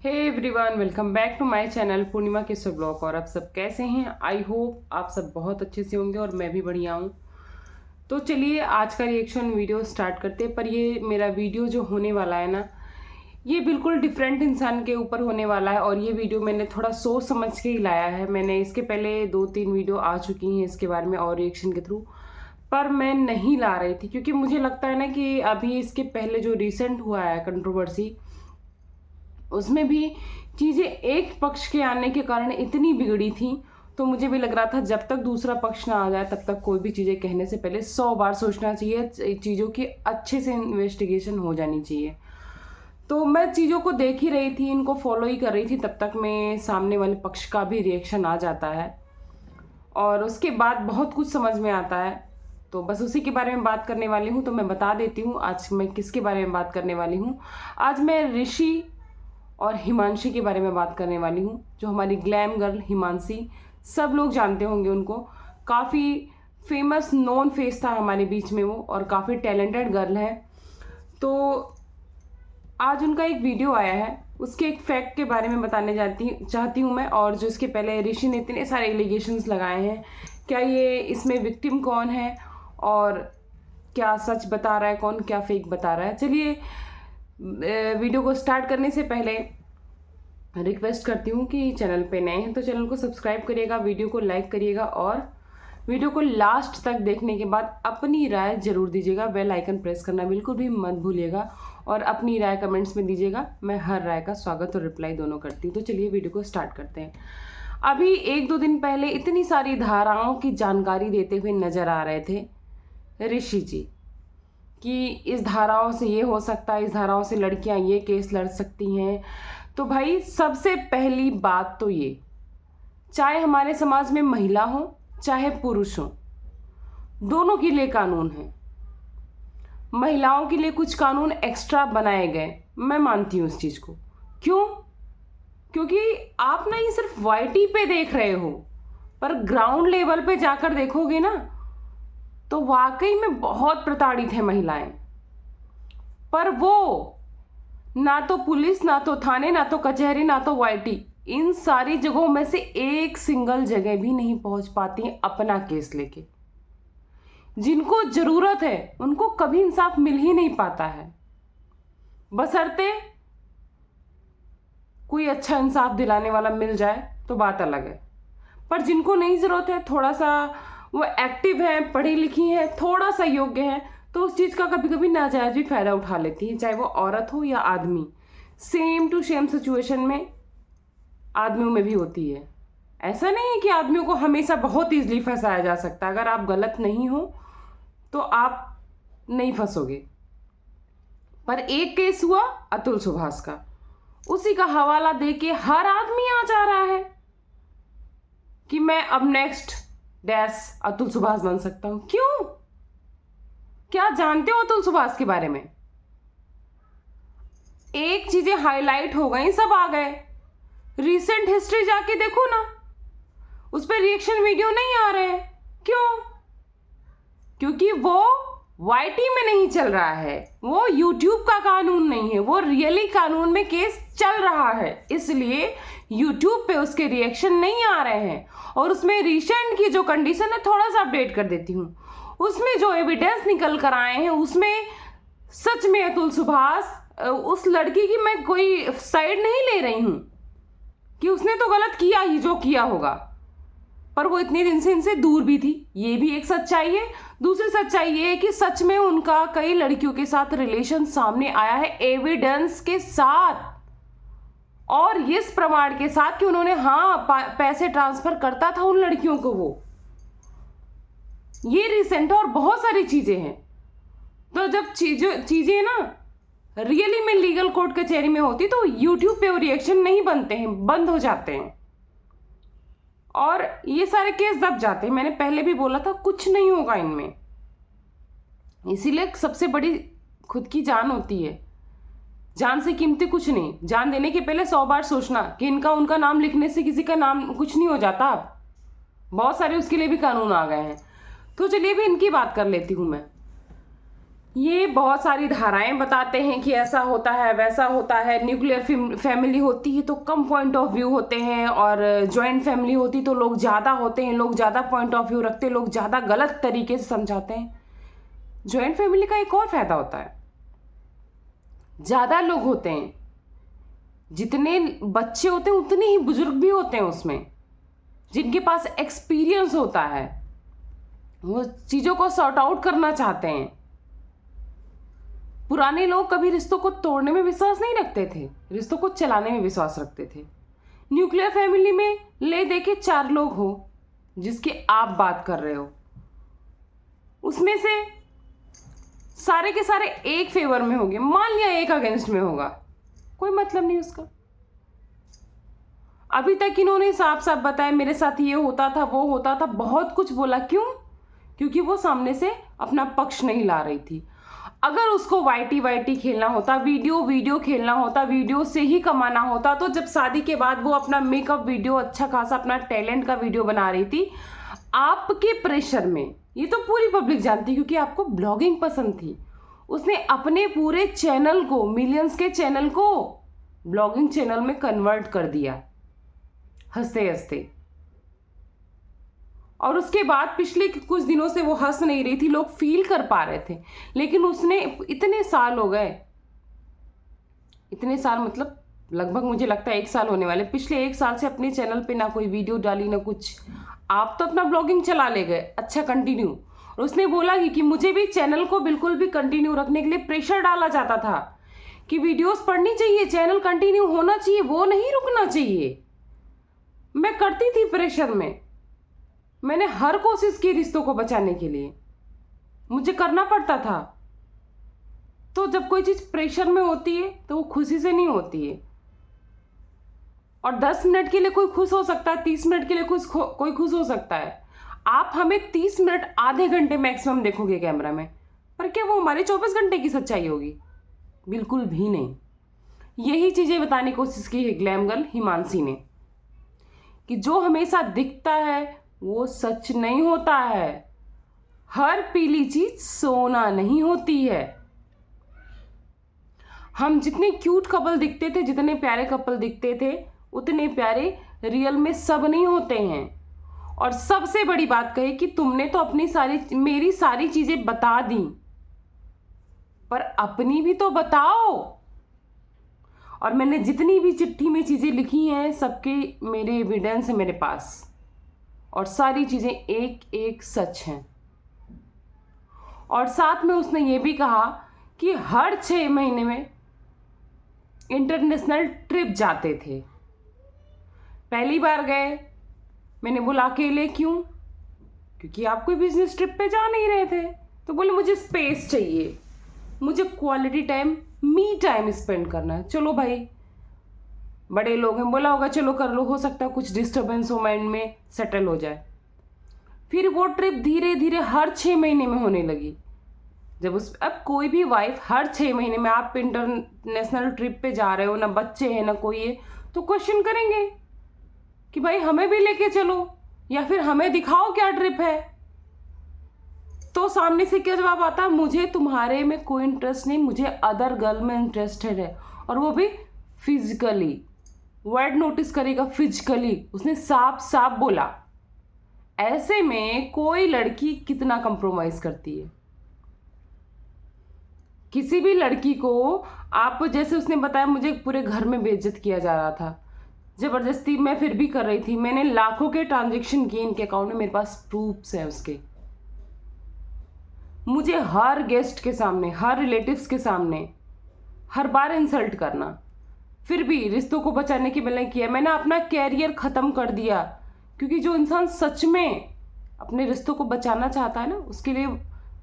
Hey everyone, welcome back to my channel Purnima Keshav blog. और आप सब कैसे हैं? आई होप आप सब बहुत अच्छे से होंगे और मैं भी बढ़िया हूँ। तो चलिए आज का रिएक्शन वीडियो स्टार्ट करते हैं। पर ये मेरा वीडियो जो होने वाला है ना, ये बिल्कुल डिफरेंट इंसान के ऊपर होने वाला है। और ये वीडियो मैंने थोड़ा सोच समझ के ही लाया है। मैंने इसके पहले 2-3 वीडियो आ चुकी हैं इसके बारे में और रिएक्शन के थ्रू, पर मैं नहीं ला रही थी क्योंकि मुझे लगता है ना कि अभी इसके पहले जो रिसेंट हुआ है कंट्रोवर्सी, उसमें भी चीज़ें एक पक्ष के आने के कारण इतनी बिगड़ी थी। तो मुझे भी लग रहा था जब तक दूसरा पक्ष ना आ जाए तब तक कोई भी चीज़ें कहने से पहले 100 बार सोचना चाहिए, चीज़ों की अच्छे से इन्वेस्टिगेशन हो जानी चाहिए। तो मैं चीज़ों को देख ही रही थी, इनको फॉलो ही कर रही थी, तब तक मैं सामने वाले पक्ष का भी रिएक्शन आ जाता है और उसके बाद बहुत कुछ समझ में आता है। तो बस उसी के बारे में बात करने वाली हूँ। तो मैं बता देती हूँ आज मैं किसके बारे में बात करने वाली हूँ। आज मैं ऋषि और हिमांशी के बारे में बात करने वाली हूँ, जो हमारी ग्लैम गर्ल हिमांशी, सब लोग जानते होंगे उनको। काफ़ी फेमस नॉन फेस था हमारे बीच में वो, और काफ़ी टैलेंटेड गर्ल है। तो आज उनका एक वीडियो आया है, उसके एक फैक्ट के बारे में बताने चाहती हूँ मैं। और जो इसके पहले ऋषि ने इतने सारे एलिगेशंस लगाए हैं, क्या ये इसमें विक्टिम कौन है और क्या सच बता रहा है कौन, क्या फेक बता रहा है। चलिए वीडियो को स्टार्ट करने से पहले रिक्वेस्ट करती हूँ कि चैनल पे नए हैं तो चैनल को सब्सक्राइब करिएगा, वीडियो को लाइक करिएगा और वीडियो को लास्ट तक देखने के बाद अपनी राय जरूर दीजिएगा। बेल आइकन प्रेस करना बिल्कुल भी मत भूलिएगा और अपनी राय कमेंट्स में दीजिएगा। मैं हर राय का स्वागत और रिप्लाई दोनों करती हूँ। तो चलिए वीडियो को स्टार्ट करते हैं। अभी 1-2 दिन पहले इतनी सारी धाराओं की जानकारी देते हुए नजर आ रहे थे ऋषि जी कि इस धाराओं से ये हो सकता है, इस धाराओं से लड़कियां ये केस लड़ सकती हैं। तो भाई सबसे पहली बात तो ये, चाहे हमारे समाज में महिला हो चाहे पुरुष हो, दोनों के लिए कानून है। महिलाओं के लिए कुछ कानून एक्स्ट्रा बनाए गए, मैं मानती हूँ इस चीज को। क्यों? क्योंकि आप ना ये सिर्फ वाईटी पे देख रहे हो, पर ग्राउंड लेवल पे जाकर देखोगे ना तो वाकई में बहुत प्रताड़ित है महिलाएं। पर वो ना तो पुलिस, ना तो थाने, ना तो कचहरी, ना तो वाईटी, इन सारी जगहों में से एक सिंगल जगह भी नहीं पहुंच पाती अपना केस लेके। जिनको जरूरत है उनको कभी इंसाफ मिल ही नहीं पाता है, बशर्ते कोई अच्छा इंसाफ दिलाने वाला मिल जाए तो बात अलग है। पर जिनको नहीं जरूरत है, थोड़ा सा वो एक्टिव है, पढ़ी लिखी है, थोड़ा सा योग्य है, तो उस चीज़ का कभी कभी नाजायज भी फायदा उठा लेती है, चाहे वो औरत हो या आदमी। सेम टू सेम सिचुएशन में आदमियों में भी होती है। ऐसा नहीं है कि आदमियों को हमेशा बहुत ईजिली फंसाया जा सकता है। अगर आप गलत नहीं हो तो आप नहीं फंसोगे। पर एक केस हुआ अतुल सुभाष का, उसी का हवाला देके हर आदमी आ जा रहा है कि मैं अब नेक्स्ट डैश अतुल सुभाष बन सकता हूं। क्यों? क्या जानते हो अतुल सुभाष के बारे में? एक चीजें हाईलाइट हो गई, सब आ गए। रीसेंट हिस्ट्री जाके देखो ना, उस पर रिएक्शन वीडियो नहीं आ रहे हैं। क्यों? क्योंकि वो वाईटी में नहीं चल रहा है, वो यूट्यूब का कानून नहीं है, वो रियली कानून में केस चल रहा है, इसलिए यूट्यूब पे उसके रिएक्शन नहीं आ रहे हैं। और उसमें रिसेंट की जो कंडीशन है थोड़ा सा अपडेट कर देती हूँ। उसमें जो एविडेंस निकल कर आए हैं उसमें सच में अतुल सुभाष, उस लड़की की मैं कोई साइड नहीं ले रही हूँ कि उसने तो गलत किया ही जो किया होगा, पर वो इतने दिन से इनसे दूर भी थी, ये भी एक सच्चाई है। दूसरी सच्चाई ये है कि सच में उनका कई लड़कियों के साथ रिलेशन सामने आया है एविडेंस के साथ और इस प्रमाण के साथ कि उन्होंने पैसे ट्रांसफर करता था उन लड़कियों को। वो ये रिसेंट और बहुत सारी चीजें हैं। तो जब चीजें ना रियली में लीगल कोर्ट कचहरी में होती तो यूट्यूब पे वो रिएक्शन नहीं बनते हैं, बंद हो जाते हैं और ये सारे केस दब जाते हैं। मैंने पहले भी बोला था कुछ नहीं होगा इनमें। इसीलिए सबसे बड़ी खुद की जान होती है, जान से कीमती कुछ नहीं। जान देने के पहले 100 बार सोचना कि इनका उनका नाम लिखने से किसी का नाम कुछ नहीं हो जाता। अब बहुत सारे उसके लिए भी कानून आ गए हैं। तो चलिए भी इनकी बात कर लेती हूं मैं। ये बहुत सारी धाराएं बताते हैं कि ऐसा होता है वैसा होता है, न्यूक्लियर फैमिली होती है तो कम पॉइंट ऑफ व्यू होते हैं, और जॉइंट फैमिली होती तो लोग ज़्यादा होते हैं, लोग ज़्यादा पॉइंट ऑफ व्यू रखते हैं, लोग ज़्यादा गलत तरीके से समझाते हैं। जॉइंट फैमिली का एक और फायदा होता है, ज़्यादा लोग होते हैं, जितने बच्चे होते हैं उतने ही बुजुर्ग भी होते हैं उसमें, जिनके पास एक्सपीरियंस होता है, वो चीज़ों को सॉर्ट आउट करना चाहते हैं। पुराने लोग कभी रिश्तों को तोड़ने में विश्वास नहीं रखते थे, रिश्तों को चलाने में विश्वास रखते थे। न्यूक्लियर फैमिली में ले दे के 4 लोग हो जिसकी आप बात कर रहे हो, उसमें से सारे के सारे एक फेवर में होंगे, मान लिया एक अगेंस्ट में होगा, कोई मतलब नहीं उसका। अभी तक इन्होंने साफ साफ बताया मेरे साथ ये होता था वो होता था, बहुत कुछ बोला। क्यों? क्योंकि वो सामने से अपना पक्ष नहीं ला रही थी। अगर उसको वाईटी वाईटी खेलना होता, वीडियो खेलना होता, वीडियो से ही कमाना होता, तो जब शादी के बाद वो अपना मेकअप वीडियो, अच्छा खासा अपना टैलेंट का वीडियो बना रही थी आपके प्रेशर में, ये तो पूरी पब्लिक जानती, क्योंकि आपको ब्लॉगिंग पसंद थी। उसने अपने पूरे चैनल को, मिलियंस के चैनल को ब्लॉगिंग चैनल में कन्वर्ट कर दिया हंसते हंसते। और उसके बाद पिछले कुछ दिनों से वो हंस नहीं रही थी, लोग फील कर पा रहे थे। लेकिन उसने, इतने साल हो गए, इतने साल मतलब लगभग मुझे लगता है 1 साल होने वाले, पिछले 1 साल से अपने चैनल पे ना कोई वीडियो डाली ना कुछ। आप तो अपना ब्लॉगिंग चला ले गए, अच्छा कंटिन्यू। और उसने बोला कि मुझे भी चैनल को बिल्कुल भी कंटिन्यू रखने के लिए प्रेशर डाला जाता था कि वीडियोस पढ़नी चाहिए, चैनल कंटिन्यू होना चाहिए, वो नहीं रुकना चाहिए। मैं करती थी प्रेशर में, मैंने हर कोशिश की रिश्तों को बचाने के लिए, मुझे करना पड़ता था। तो जब कोई चीज़ प्रेशर में होती है तो वो खुशी से नहीं होती है। और 10 मिनट के लिए कोई खुश हो सकता है, 30 मिनट के लिए कोई खुश हो सकता है। आप हमें 30 मिनट, आधे घंटे मैक्सिमम देखोगे कैमरा में, पर क्या वो हमारे 24 घंटे की सच्चाई होगी? बिल्कुल भी नहीं। यही चीज़ें बताने की कोशिश की है ग्लैम गर्ल हिमांशी ने, कि जो हमेशा दिखता है वो सच नहीं होता है। हर पीली चीज सोना नहीं होती है। हम जितने क्यूट कपल दिखते थे, जितने प्यारे कपल दिखते थे, उतने प्यारे रियल में सब नहीं होते हैं। और सबसे बड़ी बात कही कि तुमने तो मेरी सारी चीजें बता दी, पर अपनी भी तो बताओ। और मैंने जितनी भी चिट्ठी में चीजें लिखी हैं, सबके मेरे एविडेंस है मेरे पास, और सारी चीजें एक एक सच हैं। और साथ में उसने ये भी कहा कि हर 6 महीने में इंटरनेशनल ट्रिप जाते थे। पहली बार गए, मैंने बोला अकेले क्यों? क्योंकि आप कोई बिजनेस ट्रिप पे जा नहीं रहे थे। तो बोले मुझे स्पेस चाहिए, मुझे quality time, me time spend करना है। चलो भाई, बड़े लोग हैं, बोला होगा चलो कर लो, हो सकता है कुछ डिस्टर्बेंस हो माइंड में, सेटल हो जाए। फिर वो ट्रिप धीरे धीरे हर 6 महीने में होने लगी। अब कोई भी वाइफ हर 6 महीने में, आप इंटरनेशनल ट्रिप पे जा रहे हो, ना बच्चे हैं ना कोई है, तो क्वेश्चन करेंगे कि भाई हमें भी लेके चलो, या फिर हमें दिखाओ क्या ट्रिप है। तो सामने से क्या जवाब आता? मुझे तुम्हारे में कोई इंटरेस्ट नहीं, मुझे अदर गर्ल में इंटरेस्टेड है, और वो भी फिजिकली। वर्ड नोटिस करेगा, फिजिकली, उसने साफ साफ बोला। ऐसे में कोई लड़की कितना कंप्रोमाइज करती है? किसी भी लड़की को आप, जैसे उसने बताया मुझे पूरे घर में बेइज्जत किया जा रहा था, जबरदस्ती, मैं फिर भी कर रही थी। मैंने लाखों के ट्रांजैक्शन किए इनके अकाउंट में, मेरे पास प्रूफ्स है उसके। मुझे हर गेस्ट के सामने, हर रिलेटिव्स के सामने हर बार इंसल्ट करना, फिर भी रिश्तों को बचाने की मैंने किया। मैंने अपना कैरियर ख़त्म कर दिया, क्योंकि जो इंसान सच में अपने रिश्तों को बचाना चाहता है ना, उसके लिए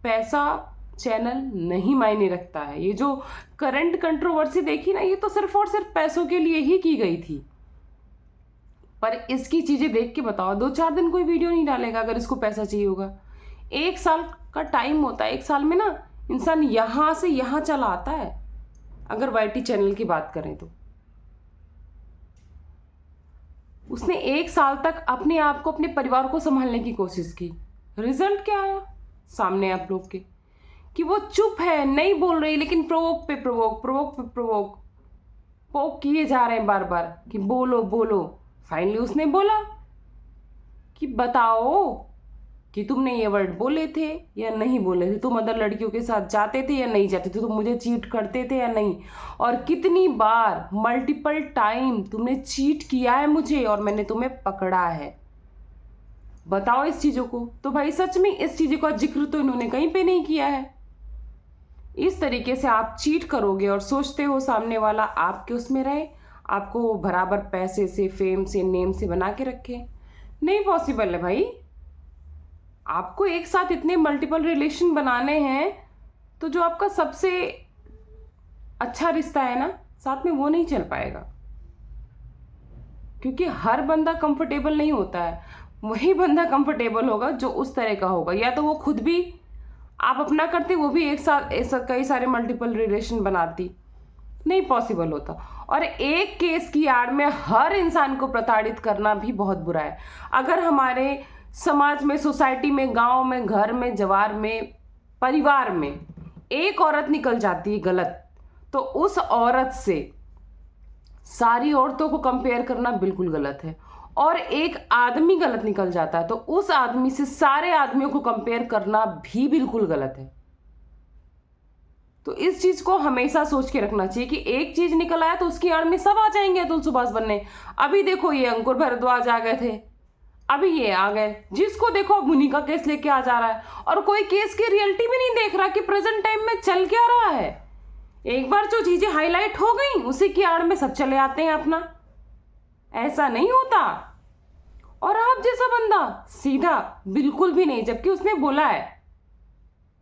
पैसा, चैनल नहीं मायने रखता है। ये जो करंट कंट्रोवर्सी देखी ना, ये तो सिर्फ और सिर्फ पैसों के लिए ही की गई थी। पर इसकी चीज़ें देख के बताओ, 2-4 दिन कोई वीडियो नहीं डालेगा अगर इसको पैसा चाहिए होगा। 1 साल का टाइम होता है, 1 साल में ना इंसान यहाँ से यहाँ चला आता है, अगर वाईटी चैनल की बात करें तो। उसने 1 साल तक अपने आप को, अपने परिवार को संभालने की कोशिश की। रिजल्ट क्या आया सामने आप लोग के? कि वो चुप है, नहीं बोल रही, लेकिन प्रोवोक पे प्रोवोक, प्रोवोक पे प्रोवोक, पोक किए जा रहे हैं बार बार कि बोलो बोलो। फाइनली उसने बोला कि बताओ कि तुमने ये वर्ड बोले थे या नहीं बोले थे, तुम अदर लड़कियों के साथ जाते थे या नहीं जाते थे, तुम मुझे चीट करते थे या नहीं, और कितनी बार, मल्टीपल टाइम तुमने चीट किया है मुझे और मैंने तुम्हें पकड़ा है, बताओ इस चीज़ों को। तो भाई सच में इस चीज़ों का जिक्र तो इन्होंने कहीं पे नहीं किया है। इस तरीके से आप चीट करोगे और सोचते हो सामने वाला आपके उसमें रहे, आपको बराबर पैसे से, फेम से, नेम से बना के रखे, नहीं पॉसिबल है भाई। आपको एक साथ इतने मल्टीपल रिलेशन बनाने हैं तो जो आपका सबसे अच्छा रिश्ता है ना साथ में, वो नहीं चल पाएगा, क्योंकि हर बंदा कंफर्टेबल नहीं होता है। वही बंदा कंफर्टेबल होगा जो उस तरह का होगा, या तो वो खुद भी आप अपना करते, वो भी एक साथ कई सारे मल्टीपल रिलेशन बनाती, नहीं पॉसिबल होता। और एक केस की आड़ में हर इंसान को प्रताड़ित करना भी बहुत बुरा है। अगर हमारे समाज में, सोसाइटी में, गांव में, घर में, जवार में, परिवार में एक औरत निकल जाती है गलत, तो उस औरत से सारी औरतों को कंपेयर करना बिल्कुल गलत है। और एक आदमी गलत निकल जाता है तो उस आदमी से सारे आदमियों को कंपेयर करना भी बिल्कुल गलत है। तो इस चीज को हमेशा सोच के रखना चाहिए कि एक चीज निकल आया तो उसकी आड़ में सब आ जाएंगे अतुल सुभाष बनने। अभी देखो ये अंकुर भारद्वाज आ गए थे, अभी ये आ गए, जिसको देखो अब उन्हीं का केस लेके आ जा रहा है, और कोई केस की रियलिटी भी नहीं देख रहा कि प्रेजेंट टाइम में चल क्या रहा है। एक बार जो चीजें हाईलाइट हो गई उसी की आड़ में सब चले आते हैं अपना, ऐसा नहीं होता। और आप जैसा बंदा सीधा बिल्कुल भी नहीं, जबकि उसने बोला है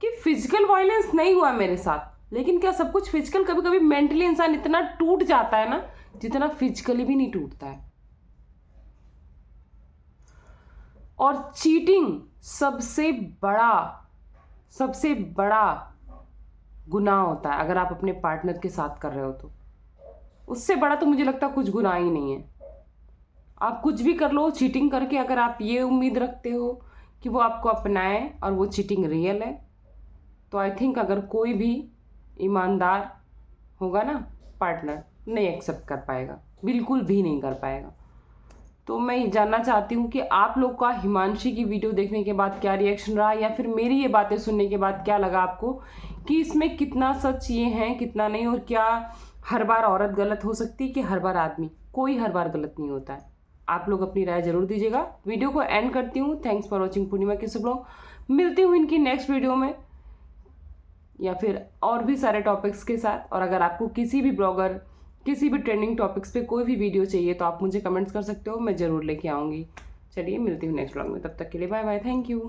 कि फिजिकल वायलेंस नहीं हुआ मेरे साथ, लेकिन क्या सब कुछ फिजिकल, कभी कभी मेंटली इंसान इतना टूट जाता है ना जितना फिजिकली भी नहीं टूटता है। और चीटिंग सबसे बड़ा गुनाह होता है अगर आप अपने पार्टनर के साथ कर रहे हो तो। उससे बड़ा तो मुझे लगता है कुछ गुनाह ही नहीं है। आप कुछ भी कर लो चीटिंग करके, अगर आप ये उम्मीद रखते हो कि वो आपको अपनाए और वो चीटिंग रियल है, तो आई थिंक अगर कोई भी ईमानदार होगा ना पार्टनर, नहीं एक्सेप्ट कर पाएगा, बिल्कुल भी नहीं कर पाएगा। तो मैं ये जानना चाहती हूँ कि आप लोग का हिमांशी की वीडियो देखने के बाद क्या रिएक्शन रहा, या फिर मेरी ये बातें सुनने के बाद क्या लगा आपको कि इसमें कितना सच ये है कितना नहीं, और क्या हर बार औरत गलत हो सकती है कि हर बार आदमी, कोई हर बार गलत नहीं होता है। आप लोग अपनी राय जरूर दीजिएगा। वीडियो को एंड करती हूँ। थैंक्स फॉर वॉचिंग पूर्णिमा के ब्लॉग। मिलती हूँ इनकी नेक्स्ट वीडियो में या फिर और भी सारे टॉपिक्स के साथ। और अगर आपको किसी भी ब्लॉगर, किसी भी ट्रेंडिंग टॉपिक्स पे कोई भी वीडियो चाहिए तो आप मुझे कमेंट्स कर सकते हो, मैं ज़रूर लेके आऊँगी। चलिए मिलती हूँ नेक्स्ट ब्लॉग में, तब तक के लिए बाय बाय, थैंक यू।